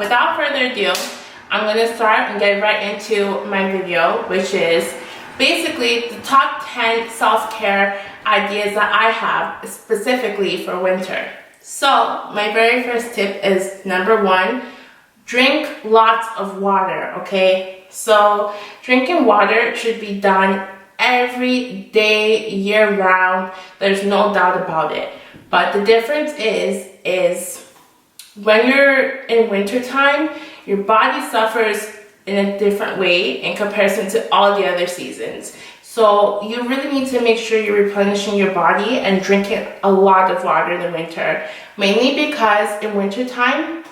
without further ado, I'm going to start and get right into my video, which is basically the top 10 self-care ideas that I have specifically for winter. So my very first tip is number 1, drink lots of water, okay? So drinking water should be done every day, year round. There's no doubt about it. But the difference is when you're in wintertime, your body suffers in a different way in comparison to all the other seasons. So you really need to make sure you're replenishing your body and drinking a lot of water in the winter. Mainly because in wintertime,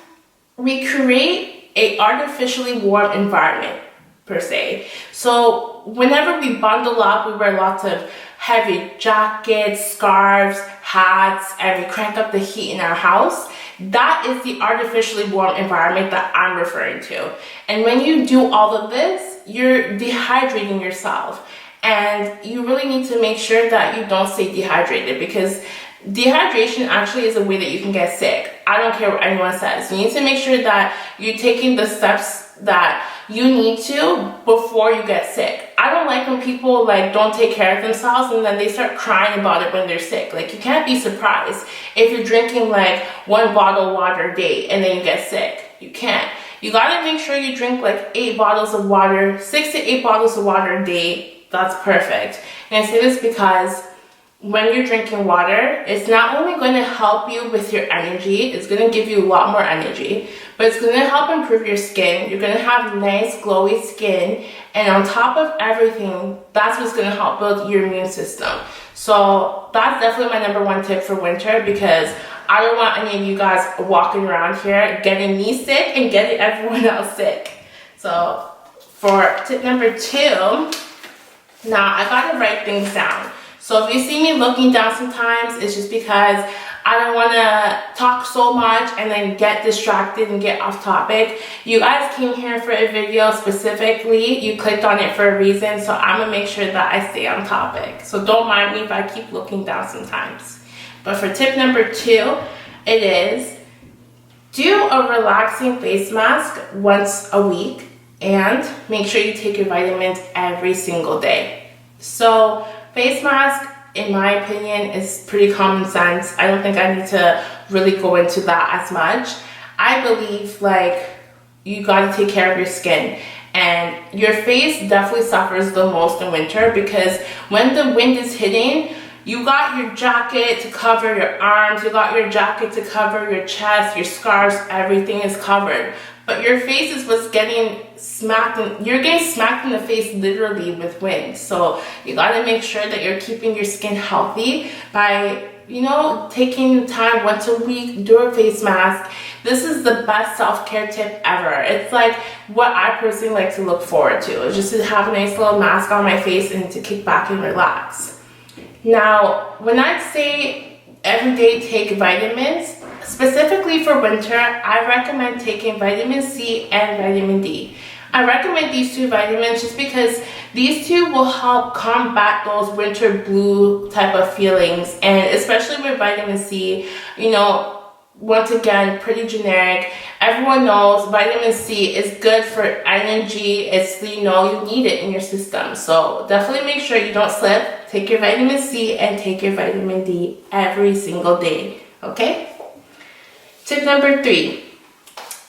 we create an artificially warm environment, per se. So whenever we bundle up, we wear lots of heavy jackets, scarves, hats, and we crank up the heat in our house. That is the artificially warm environment that I'm referring to. And when you do all of this, you're dehydrating yourself. And you really need to make sure that you don't stay dehydrated, because dehydration actually is a way that you can get sick. I don't care what anyone says. You need to make sure that you're taking the steps that you need to before you get sick. I don't like when people don't take care of themselves and then they start crying about it when they're sick. You can't be surprised if you're drinking 1 bottle of water a day and then you get sick. You can't. You gotta make sure you drink 8 bottles of water, 6 to 8 bottles of water a day. That's perfect. And I say this because when you're drinking water, it's not only going to help you with your energy, it's going to give you a lot more energy, but it's going to help improve your skin. You're going to have nice, glowy skin, and on top of everything, that's what's going to help build your immune system. So that's definitely my number 1 tip for winter, because I don't want any of you guys walking around here getting me sick and getting everyone else sick. So for tip number 2, now I got to write things down. So if you see me looking down sometimes, it's just because I don't want to talk so much and then get distracted and get off topic. You guys came here for a video specifically. You clicked on it for a reason, so I'm going to make sure that I stay on topic. So don't mind me if I keep looking down sometimes. But for tip number 2, it is do a relaxing face mask once a week and make sure you take your vitamins every single day. So face mask, in my opinion, is pretty common sense. I don't think I need to really go into that as much. I believe you gotta take care of your skin, and your face definitely suffers the most in winter, because when the wind is hitting, you got your jacket to cover your arms, you got your jacket to cover your chest, your scarves, everything is covered. But your face is what's getting smacked, and you're getting smacked in the face literally with wind. So you gotta make sure that you're keeping your skin healthy by, taking time once a week, do a face mask. This is the best self-care tip ever. It's what I personally like to look forward to. It's just to have a nice little mask on my face and to kick back and relax. Now, when I say every day take vitamins, specifically for winter, I recommend taking vitamin C and vitamin D. I recommend these 2 vitamins just because these 2 will help combat those winter blue type of feelings. And especially with vitamin C, once again, pretty generic. Everyone knows vitamin C is good for energy. It's, you need it in your system. So definitely make sure you don't slip. Take your vitamin C and take your vitamin D every single day, okay? Tip number 3.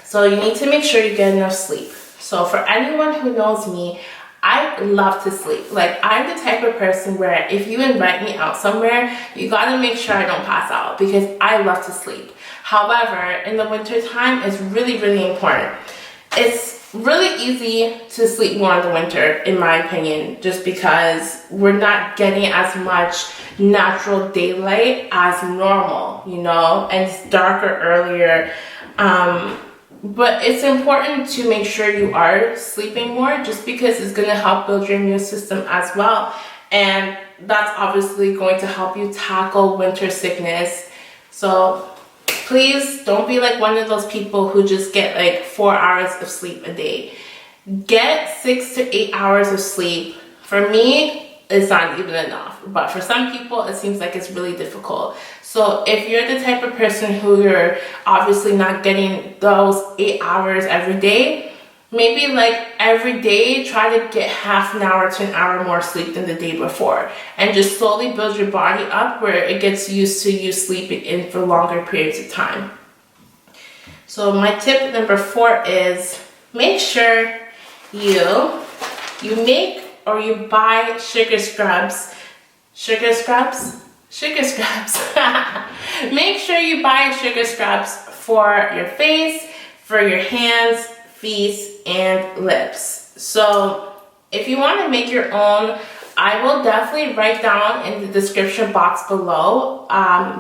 So you need to make sure you get enough sleep. So for anyone who knows me, I love to sleep. I'm the type of person where if you invite me out somewhere, you gotta make sure I don't pass out, because I love to sleep. However, in the winter time, it's really, really important. It's really easy to sleep more in the winter, in my opinion, just because we're not getting as much natural daylight as normal, and it's darker earlier. But it's important to make sure you are sleeping more, just because it's going to help build your immune system as well. And that's obviously going to help you tackle winter sickness. So please don't be one of those people who just get 4 hours of sleep a day. Get 6 to 8 hours of sleep. For me, it's not even enough. But for some people, it seems like it's really difficult. So if you're the type of person who you're obviously not getting those 8 hours every day, maybe like every day try to get half an hour to an hour more sleep than the day before, and just slowly build your body up where it gets used to you sleeping in for longer periods of time. So my tip number 4 is make sure you make or you buy sugar scrubs. Make sure you buy sugar scrubs for your face, for your hands, feet, and lips. So if you want to make your own, I will definitely write down in the description box below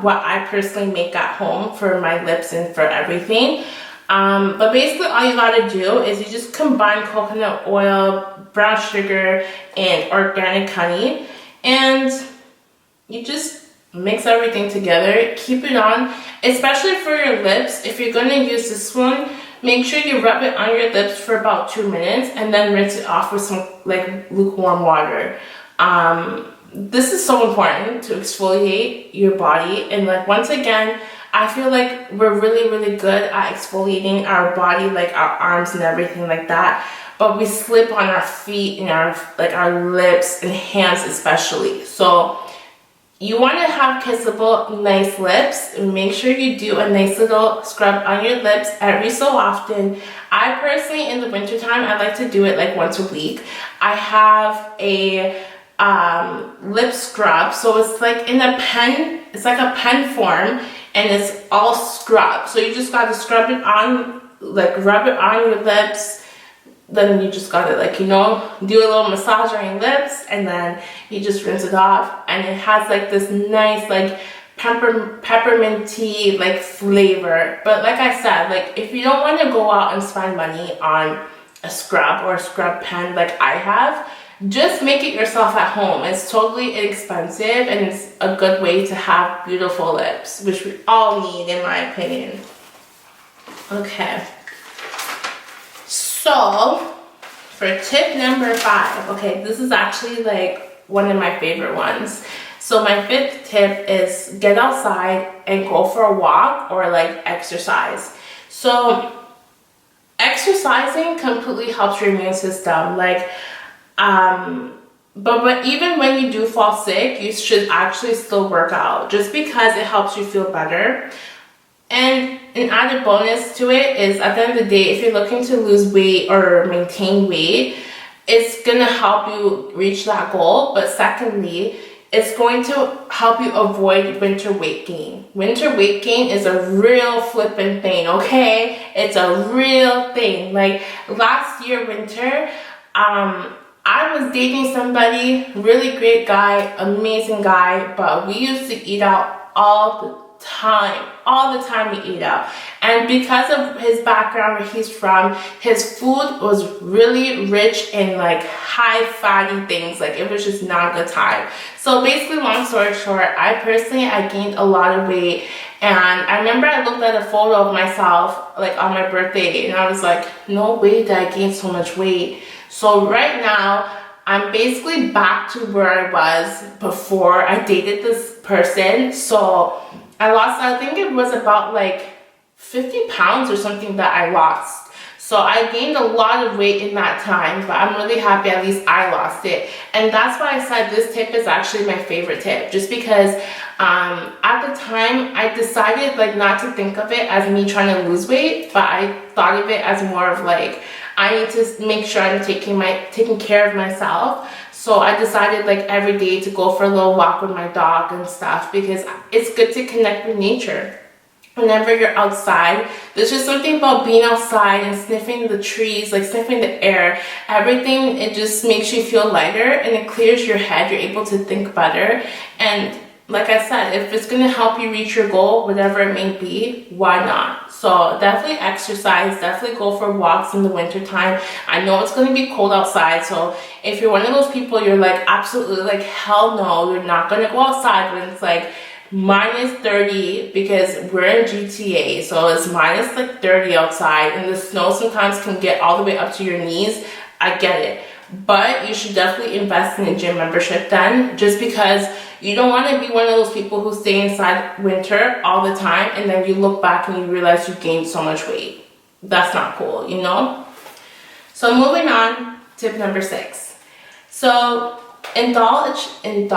what I personally make at home for my lips and for everything. But basically all you gotta do is you just combine coconut oil, brown sugar, and organic honey, and you just mix everything together. Keep it on, especially for your lips. If you're gonna use this one, make sure you rub it on your lips for about 2 minutes and then rinse it off with some like lukewarm water. This is so important to exfoliate your body. And like, once again, I feel like we're really good at exfoliating our body, like our arms and everything like that, but we slip on our feet and our lips and hands especially. So you want to have kissable, nice lips. Make sure you do a nice little scrub on your lips every so often. I personally, in the wintertime, I like to do it like once a week. I have a lip scrub, so it's like in a pen, it's like a pen form, and it's all scrub. So you just gotta scrub it on, like rub it on your lips, then you just gotta, like, you know, do a little massage on your lips, and then you just rinse it off, and it has like this nice like pepperminty like flavor. But like I said, like if you don't want to go out and spend money on a scrub or a scrub pen like I have, just make it yourself at home. It's totally inexpensive, and it's a good way to have beautiful lips, which we all need, in my opinion. Okay, so for tip number 5, okay, this is actually like one of my favorite ones. So my 5th tip is get outside and go for a walk or like exercise. So exercising completely helps your immune system. Like but even when you do fall sick, you should actually still work out, just because it helps you feel better. And an added bonus to it is, at the end of the day, if you're looking to lose weight or maintain weight, it's gonna help you reach that goal. But secondly, it's going to help you avoid winter weight gain. Winter weight gain is a real flippin' thing, okay? It's a real thing. Like last year winter, I was dating somebody, really great guy, amazing guy, but we used to eat out all the time we eat out. And because of his background, where he's from, his food was really rich in like high fatty things. Like it was just not a good time. So basically, long story short, I gained a lot of weight. And I remember I looked at a photo of myself like on my birthday, and I was like, no way did I gain so much weight. So right now, I'm basically back to where I was before I dated this person. So I lost, I think it was about like 50 pounds or something that I lost. So I gained a lot of weight in that time, but I'm really happy at least I lost it. And that's why I said this tip is actually my favorite tip, just because at the time I decided like not to think of it as me trying to lose weight, but I thought of it as more of like, I need to make sure I'm taking care of myself. So I decided like every day to go for a little walk with my dog and stuff, because it's good to connect with nature. Whenever you're outside, there's just something about being outside and sniffing the trees, like sniffing the air, everything, it just makes you feel lighter and it clears your head. You're able to think better. And like I said, if it's going to help you reach your goal, whatever it may be, why not? So definitely exercise, definitely go for walks in the winter time. I know it's going to be cold outside, so if you're one of those people, you're like, absolutely, like, hell no, you're not going to go outside when it's like minus 30, because we're in GTA, so it's minus like 30 outside, and the snow sometimes can get all the way up to your knees. I get it. But you should definitely invest in a gym membership then, just because you don't want to be one of those people who stay inside winter all the time and then you look back and you realize you gained so much weight. That's not cool, you know? So moving on, tip number 6. So indulge in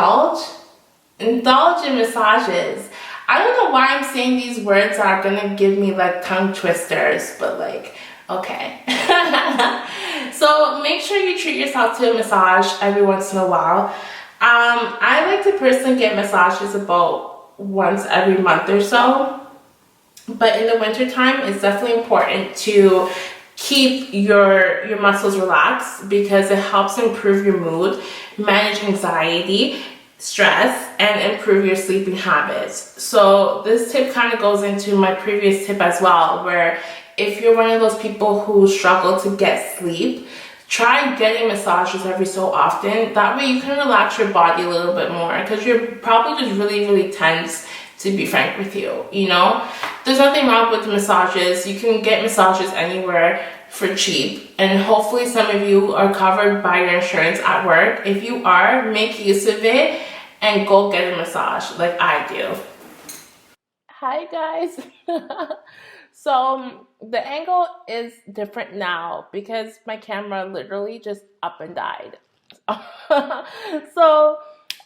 massages. I don't know why I'm saying these words that are gonna give me like tongue twisters, but like, okay. So make sure you treat yourself to a massage every once in a while. I like to personally get massages about once every month or so. But in the winter time, it's definitely important to keep your muscles relaxed because it helps improve your mood, manage anxiety, stress, and improve your sleeping habits. So this tip kind of goes into my previous tip as well, where if you're one of those people who struggle to get sleep, try getting massages every so often. That way you can relax your body a little bit more, because you're probably just really tense, to be frank with you, you know? There's nothing wrong with massages. You can get massages anywhere for cheap, and hopefully some of you are covered by your insurance at work. If you are, make use of it and go get a massage like I do. Hi guys. So the angle is different now because my camera literally just up and died. So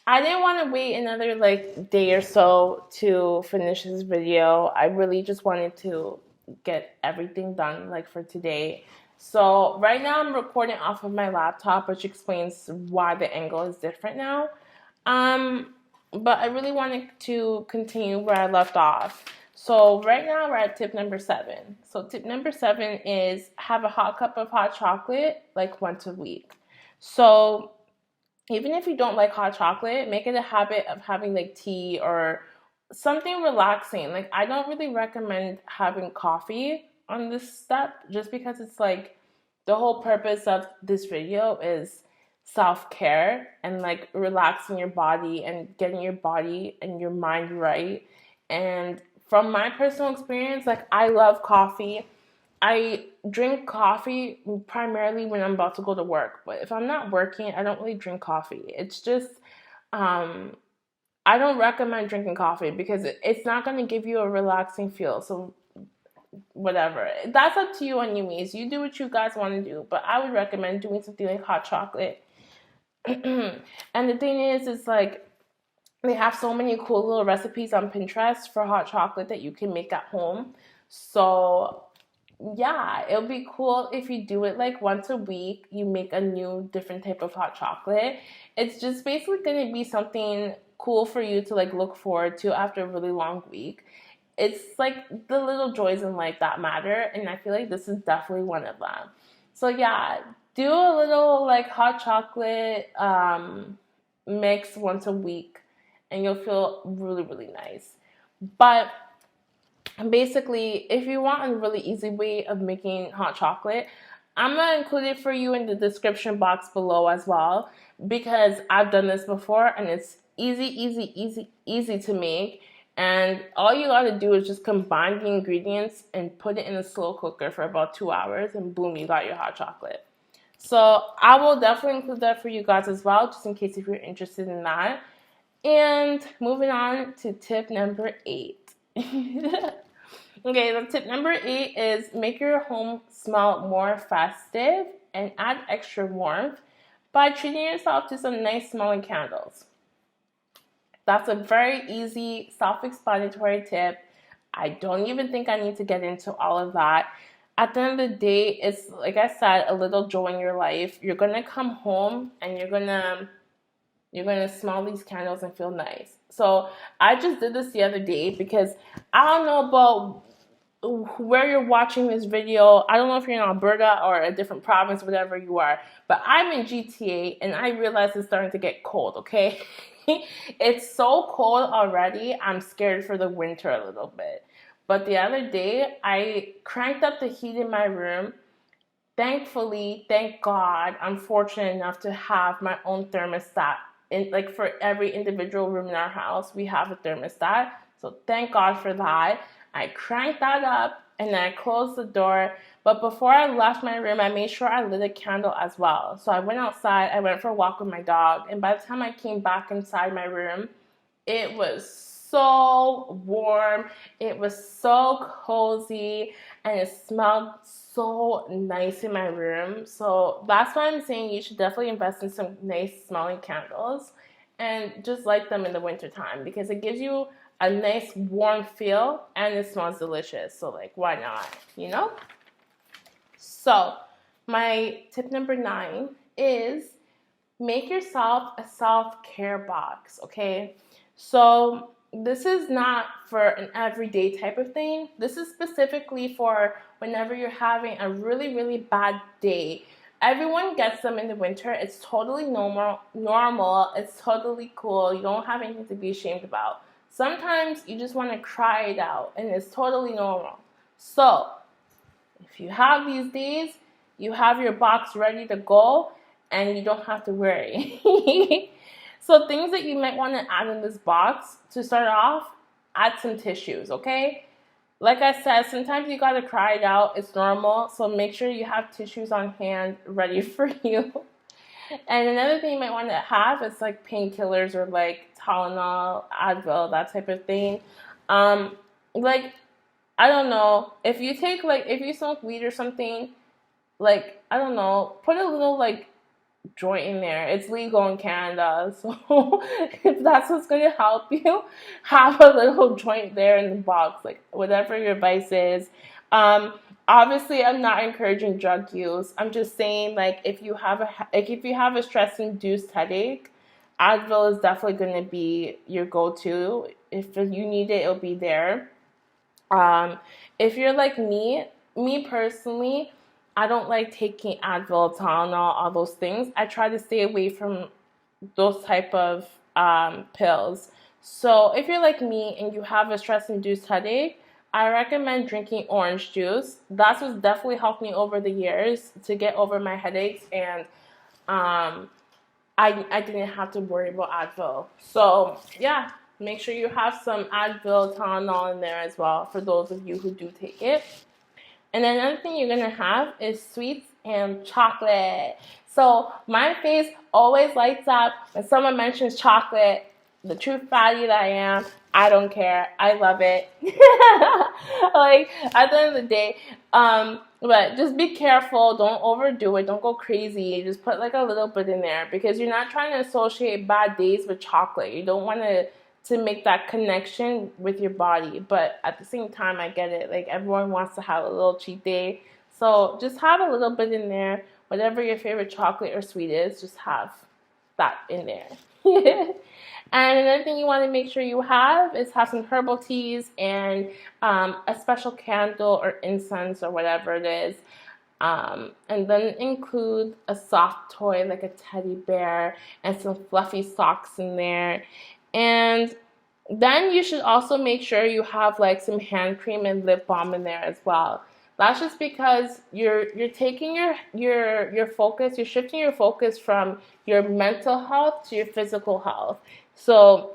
I didn't want to wait another like day or so to finish this video. I really just wanted to get everything done like for today. So right now I'm recording off of my laptop, which explains why the angle is different now. But I really wanted to continue where I left off. So right now we're at tip number 7. So tip number 7 is have a hot cup of hot chocolate like once a week. So even if you don't like hot chocolate, make it a habit of having like tea or something relaxing. Like I don't really recommend having coffee on this step, just because it's like the whole purpose of this video is self-care and like relaxing your body and getting your body and your mind right. And from my personal experience, like I love coffee. I drink coffee primarily when I'm about to go to work, but if I'm not working, I don't really drink coffee. It's just, I don't recommend drinking coffee because it's not going to give you a relaxing feel. So whatever, that's up to you and you means. You do what you guys want to do, but I would recommend doing something like hot chocolate. And the thing is, it's like they have so many cool little recipes on Pinterest for hot chocolate that you can make at home. So yeah, it'll be cool if you do it like once a week. You make a new different type of hot chocolate. It's just basically going to be something cool for you to like look forward to after a really long week. It's like the little joys in life that matter, and I feel like this is definitely one of them. So yeah, do a little like hot chocolate mix once a week and you'll feel really nice. But basically, if you want a really easy way of making hot chocolate, I'm going to include it for you in the description box below as well, because I've done this before and it's easy to make. And all you got to do is just combine the ingredients and put it in a slow cooker for about 2 hours, and boom, you got your hot chocolate. So I will definitely include that for you guys as well, just in case if you're interested in that. And moving on to tip number 8. Okay, the tip number 8 is make your home smell more festive and add extra warmth by treating yourself to some nice smelling candles. That's a very easy, self-explanatory tip. I don't even think I need to get into all of that. At the end of the day, it's, like I said, a little joy in your life. You're going to come home and you're going to smell these candles and feel nice. So I just did this the other day because I don't know about where you're watching this video. I don't know if you're in Alberta or a different province, whatever you are, but I'm in GTA and I realize it's starting to get cold, okay? It's so cold already. I'm scared for the winter a little bit. But the other day, I cranked up the heat in my room. Thankfully, thank God, I'm fortunate enough to have my own thermostat. Like for every individual room in our house, we have a thermostat. So thank God for that. I cranked that up and then I closed the door. But before I left my room, I made sure I lit a candle as well. So I went outside, I went for a walk with my dog, and by the time I came back inside my room, it was so warm, it was so cozy, and it smelled so nice in my room. So that's why I'm saying you should definitely invest in some nice smelling candles and just light them in the wintertime because it gives you a nice warm feel and it smells delicious. So like, why not, you know? So my tip number 9 is make yourself a self-care box, okay? So this is not for an everyday type of thing. This is specifically for whenever you're having a really, really bad day. Everyone gets them in the winter. It's totally normal. It's totally cool. You don't have anything to be ashamed about. Sometimes you just want to cry it out, and it's totally normal. So if you have these days, you have your box ready to go, and you don't have to worry. So things that you might want to add in this box to start off, add some tissues, okay? Like I said, sometimes you gotta cry it out. It's normal. So make sure you have tissues on hand ready for you. And another thing you might want to have is like painkillers or like Tylenol, Advil, that type of thing. Like, I don't know, if you take like, if you smoke weed or something, like, I don't know, put a little like joint in there. It's legal in Canada, so if that's what's going to help you, have a little joint there in the box, like whatever your vice is. Obviously, I'm not encouraging drug use. I'm just saying, like, if you have a stress-induced headache, Advil is definitely going to be your go-to. If you need it, it'll be there. If you're like me personally, I don't like taking Advil, Tylenol, all those things. I try to stay away from those type of pills. So if you're like me and you have a stress-induced headache, I recommend drinking orange juice. That's what's definitely helped me over the years to get over my headaches, and I didn't have to worry about Advil. So yeah, make sure you have some Advil, Tylenol in there as well for those of you who do take it. And then another thing you're going to have is sweets and chocolate. So my face always lights up when someone mentions chocolate. The true fatty that I am, I don't care. I love it. Like, at the end of the day, but just be careful. Don't overdo it. Don't go crazy. Just put like a little bit in there because you're not trying to associate bad days with chocolate. You don't want to make that connection with your body. But at the same time, I get it. Like, everyone wants to have a little cheat day. So just have a little bit in there. Whatever your favorite chocolate or sweet is, just have that in there. And another thing you want to make sure you have is have some herbal teas and a special candle or incense or whatever it is. And then include a soft toy like a teddy bear and some fluffy socks in there. And then you should also make sure you have like some hand cream and lip balm in there as well. That's just because you're taking your focus, you're shifting your focus from your mental health to your physical health. So,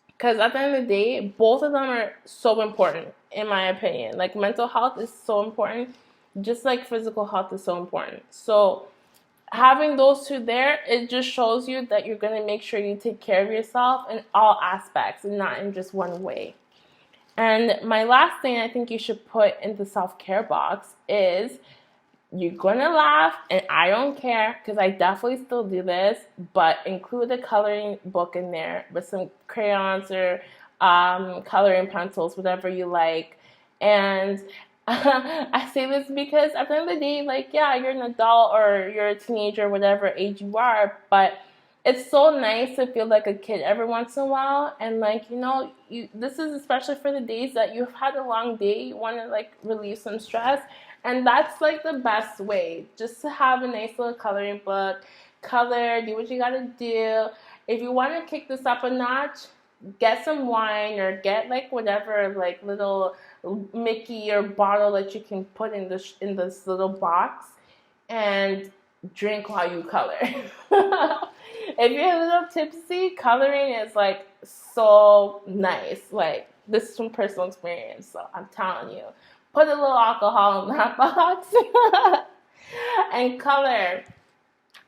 because at the end of the day, both of them are so important, in my opinion. Like, mental health is so important, just like physical health is so important. So, having those two there, it just shows you that you're going to make sure you take care of yourself in all aspects and not in just one way. And my last thing I think you should put in the self-care box is, you're going to laugh, and I don't care because I definitely still do this, but include a coloring book in there with some crayons or coloring pencils, whatever you like. And I say this because at the end of the day, like, yeah, you're an adult or you're a teenager, whatever age you are, but it's so nice to feel like a kid every once in a while. And like, you know, this is especially for the days that you've had a long day, you want to like relieve some stress. And that's like the best way, just to have a nice little coloring book, color, do what you gotta do. If you want to kick this up a notch, get some wine or get like whatever like little Mickey or bottle that you can put in this little box and drink while you color. If you're a little tipsy, coloring is like so nice. Like, this is from personal experience, so I'm telling you. put a little alcohol in that box and color.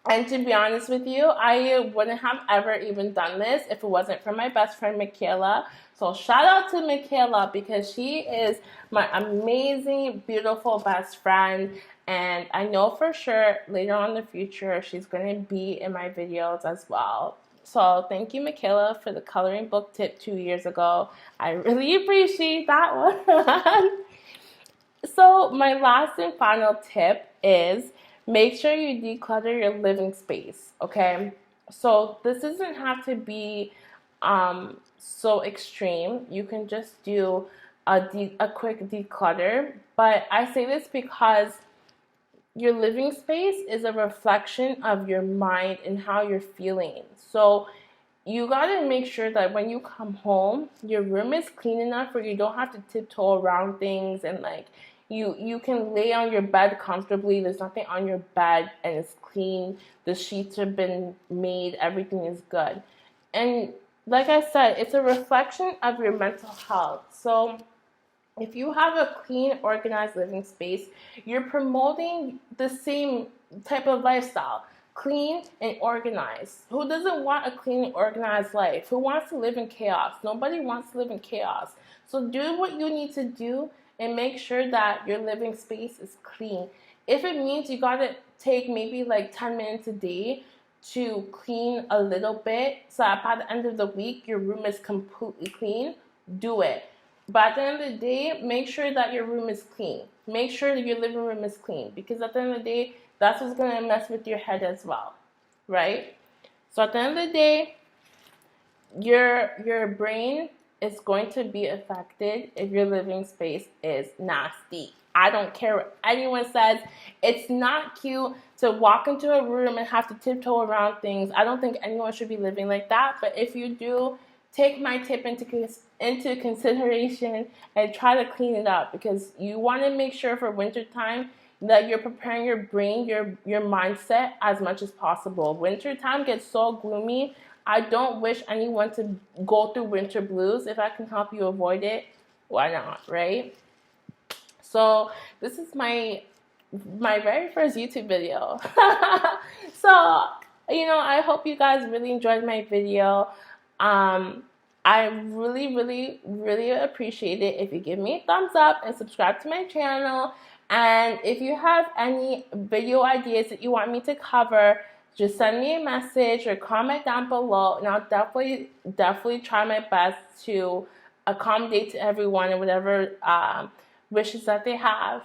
And to be honest with you, I wouldn't have ever even done this if it wasn't for my best friend, Michaela. So shout out to Michaela because she is my amazing, beautiful best friend. And I know for sure later on in the future, she's going to be in my videos as well. So thank you, Michaela, for the coloring book tip 2 years ago. I really appreciate that one. So my last and final tip is make sure you declutter your living space, okay? So this doesn't have to be so extreme. You can just do a quick declutter. But I say this because your living space is a reflection of your mind and how you're feeling. So you gotta make sure that when you come home, your room is clean enough where you don't have to tiptoe around things and like you can lay on your bed comfortably. There's nothing on your bed and it's clean. The sheets have been made. Everything is good. And like I said, it's a reflection of your mental health. So if you have a clean, organized living space, you're promoting the same type of lifestyle. Clean and organized. Who doesn't want a clean and organized life? Who wants to live in chaos? Nobody wants to live in chaos. So do what you need to do and make sure that your living space is clean. If it means you gotta take maybe like 10 minutes a day to clean a little bit so that by the end of the week your room is completely clean, do it. But at the end of the day, make sure that your room is clean. Make sure that your living room is clean because at the end of the day, that's what's going to mess with your head as well, right? So at the end of the day, your brain is going to be affected if your living space is nasty. I don't care what anyone says. It's not cute to walk into a room and have to tiptoe around things. I don't think anyone should be living like that. But if you do, take my tip into consideration and try to clean it up because you want to make sure for winter time that you're preparing your brain, your mindset as much as possible. Winter time gets so gloomy. I don't wish anyone to go through winter blues. If I can help you avoid it, why not, right? So this is my very first YouTube video. So, I hope you guys really enjoyed my video. I really appreciate it if you give me a thumbs up and subscribe to my channel. And if you have any video ideas that you want me to cover, just send me a message or comment down below, and I'll definitely try my best to accommodate to everyone and whatever wishes that they have.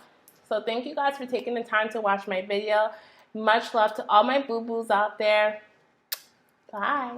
So thank you guys for taking the time to watch my video. Much love to all my boo-boos out there. Bye.